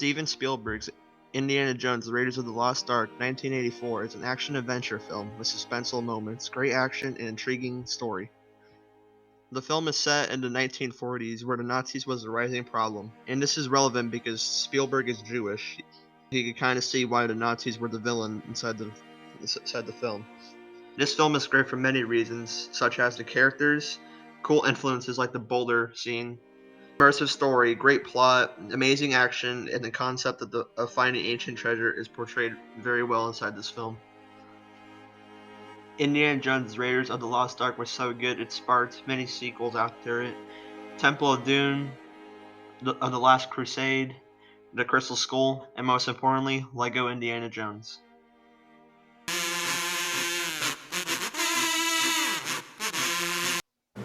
Steven Spielberg's Indiana Jones: Raiders of the Lost Ark, 1984, is an action-adventure film with suspenseful moments, great action, and intriguing story. The film is set in the 1940s, where the Nazis was a rising problem, and this is relevant because Spielberg is Jewish. You can kind of see why the Nazis were the villain inside the film. This film is great for many reasons, such as the characters, cool influences like the boulder scene, immersive story, great plot, amazing action, and the concept of finding ancient treasure is portrayed very well inside this film. Indiana Jones: Raiders of the Lost Ark was so good it sparked many sequels after it. Temple of Doom, The Last Crusade, The Crystal Skull, and most importantly, Lego Indiana Jones.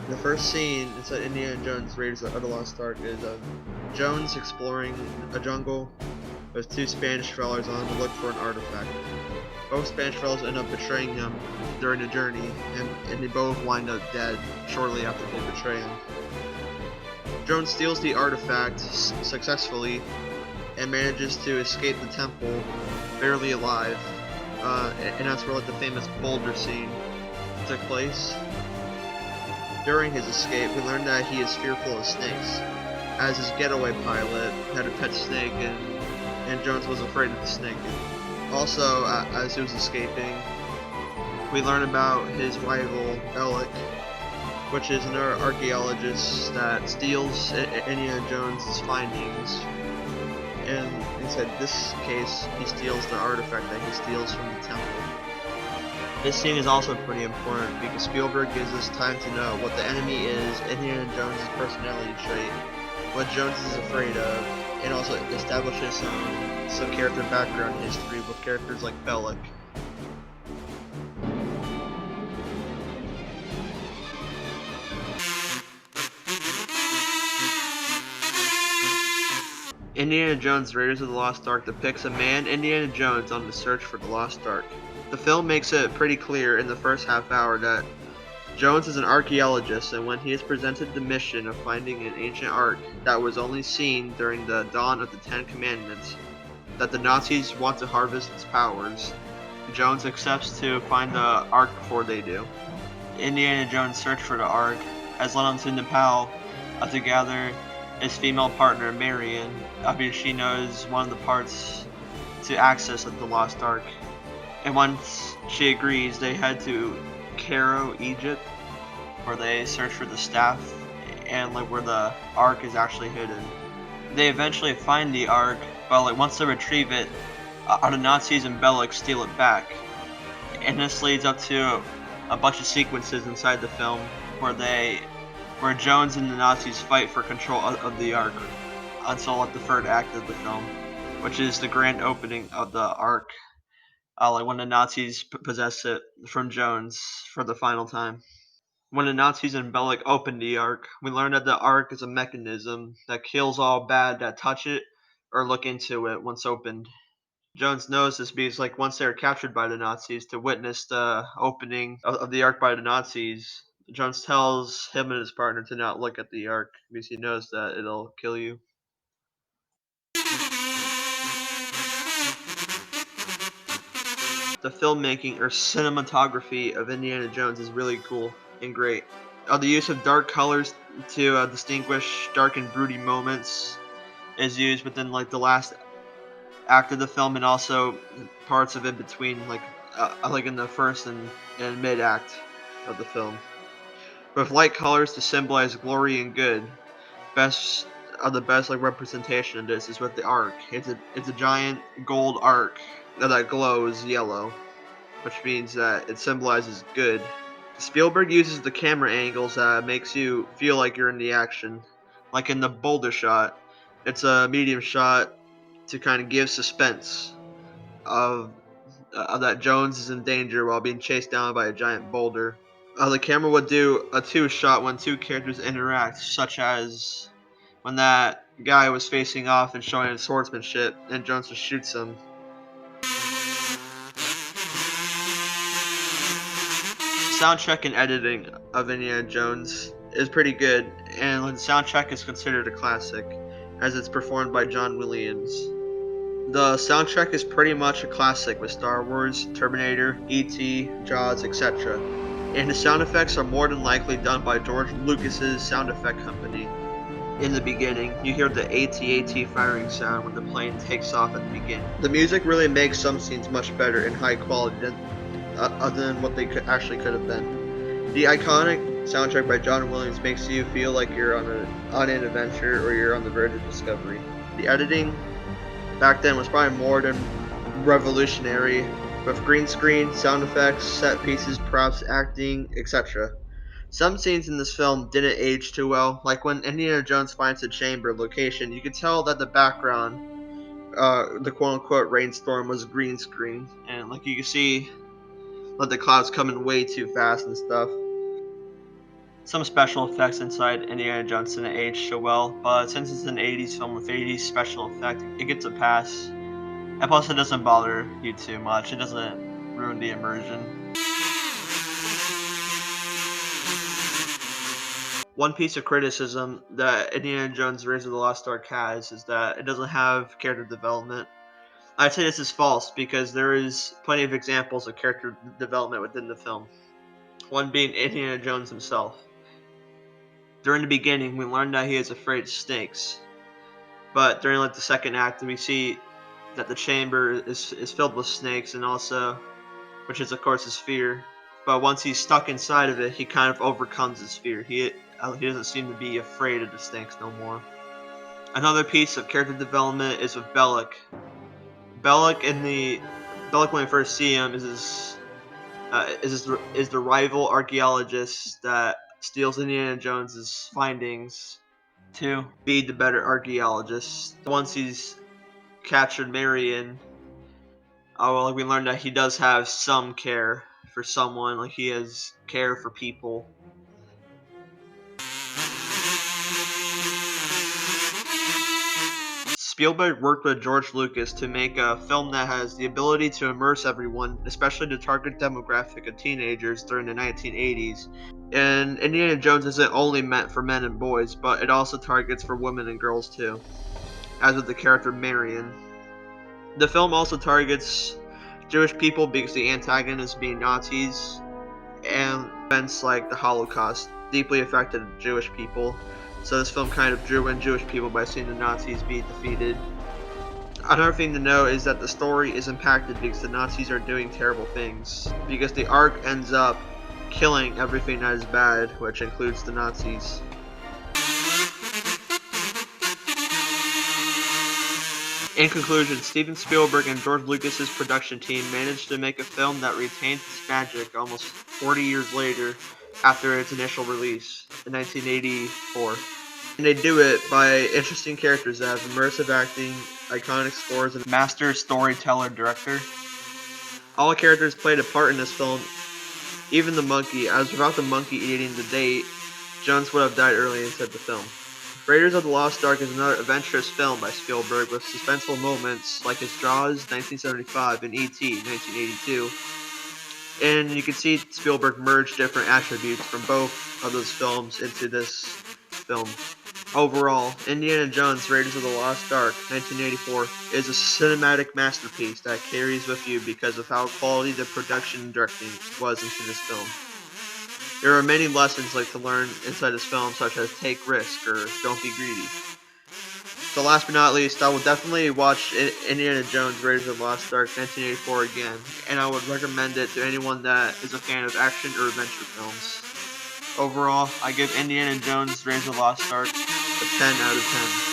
The first scene inside Indiana Jones: Raiders of the Lost Ark is of Jones exploring a jungle with two Spanish fellows on to look for an artifact. Both Spanish fellows end up betraying him during the journey, and they both wind up dead shortly after they betray him. Jones steals the artifact successfully and manages to escape the temple barely alive, and that's where the famous boulder scene took place. During his escape, we learned that he is fearful of snakes, as his getaway pilot had a pet snake, and Jones was afraid of the snake. Also, as he was escaping, we learn about his rival, Bellic, which is another archaeologist that steals Indiana Jones' findings. And in this case, he steals the artifact that he steals from the temple. This scene is also pretty important because Spielberg gives us time to know what the enemy is, Indiana Jones' personality trait, what Jones is afraid of, and also establishes some character background history with characters like Bellic. Indiana Jones: Raiders of the Lost Ark depicts a man, Indiana Jones, on the search for the Lost Ark. The film makes it pretty clear in the first half hour that Jones is an archaeologist, and when he is presented the mission of finding an ancient ark that was only seen during the dawn of the Ten Commandments, that the Nazis want to harvest its powers, Jones accepts to find the ark before they do. Indiana Jones' search for the ark has led him to Nepal to gather his female partner Marion, because she knows one of the parts to access the Lost Ark. And once she agrees, they head to Cairo, Egypt, where they search for the staff and where the Ark is actually hidden. They eventually find the Ark, but once they retrieve it, the Nazis and Bellic steal it back. And this leads up to a bunch of sequences inside the film where Jones and the Nazis fight for control of the Ark until the third act of the film, which is the grand opening of the Ark. When the Nazis possess it from Jones for the final time. When the Nazis and Bellic open the Ark, we learn that the Ark is a mechanism that kills all bad that touch it or look into it once opened. Jones knows this because once they are captured by the Nazis to witness the opening of the Ark by the Nazis, Jones tells him and his partner to not look at the Ark because he knows that it'll kill you. The filmmaking or cinematography of Indiana Jones is really cool and great. The use of dark colors to distinguish dark and broody moments is used within the last act of the film, and also parts of in between, in the first and mid act of the film. With light colors to symbolize glory and good. The best representation of this is with the Ark. It's a giant gold Ark that glows yellow, which means that it symbolizes good. Spielberg uses the camera angles that makes you feel like you're in the action. Like in the boulder shot, it's a medium shot to kind of give suspense of that Jones is in danger while being chased down by a giant boulder. The camera would do a two shot when two characters interact, such as when that guy was facing off and showing his swordsmanship, and Jones just shoots him. Soundtrack and editing of Indiana Jones is pretty good, and the soundtrack is considered a classic, as it's performed by John Williams. The soundtrack is pretty much a classic with Star Wars, Terminator, E.T., Jaws, etc. And the sound effects are more than likely done by George Lucas's sound effect company. In the beginning, you hear the AT-AT firing sound when the plane takes off at the beginning. The music really makes some scenes much better and high quality than other than what they actually could have been. The iconic soundtrack by John Williams makes you feel like you're on an adventure or you're on the verge of discovery. The editing back then was probably more than revolutionary, with green screen, sound effects, set pieces, props, acting, etc. Some scenes in this film didn't age too well, like when Indiana Jones finds the chamber location, you could tell that the background, the quote-unquote rainstorm, was green screen, and like you can see, like the clouds coming way too fast and stuff. Some special effects inside Indiana Jones didn't age so well, but since it's an 80s film with 80s special effect, it gets a pass. And plus, it doesn't bother you too much. It doesn't ruin the immersion. One piece of criticism that Indiana Jones Raiders of the Lost Ark has is that it doesn't have character development. I'd say this is false because there is plenty of examples of character development within the film. One being Indiana Jones himself. During the beginning, we learn that he is afraid of snakes, but during like the second act, we see that the chamber is filled with snakes, and also, which is of course his fear. But once he's stuck inside of it, he kind of overcomes his fear. He doesn't seem to be afraid of the snakes no more. Another piece of character development is with Belloc. Belloc when we first see him is the rival archaeologist that steals Indiana Jones's findings to be the better archaeologist. Once he's captured Marion, well, we learned that he does have some care for someone, like he has care for people. Spielberg worked with George Lucas to make a film that has the ability to immerse everyone, especially the target demographic of teenagers during the 1980s. And Indiana Jones isn't only meant for men and boys, but it also targets for women and girls too, as with the character Marion. The film also targets Jewish people because the antagonists being Nazis, and events like the Holocaust deeply affected Jewish people. So this film kind of drew in Jewish people by seeing the Nazis be defeated. Another thing to note is that the story is impacted because the Nazis are doing terrible things. Because the Ark ends up killing everything that is bad, which includes the Nazis. In conclusion, Steven Spielberg and George Lucas's production team managed to make a film that retains its magic almost 40 years later after its initial release in 1984. And they do it by interesting characters that have immersive acting, iconic scores, and a master storyteller director. All characters played a part in this film, even the monkey, as without the monkey eating the date, Jones would have died early inside the film. Raiders of the Lost Ark is another adventurous film by Spielberg with suspenseful moments like his Jaws 1975 and E.T. 1982. And you can see Spielberg merge different attributes from both of those films into this film. Overall, Indiana Jones Raiders of the Lost Ark 1984 is a cinematic masterpiece that carries with you because of how quality the production and directing was into this film. There are many lessons to learn inside this film, such as take risk or don't be greedy. So last but not least, I will definitely watch Indiana Jones Raiders of the Lost Ark 1984 again, and I would recommend it to anyone that is a fan of action or adventure films. Overall, I give Indiana Jones Raiders of the Lost Ark a 10 out of 10.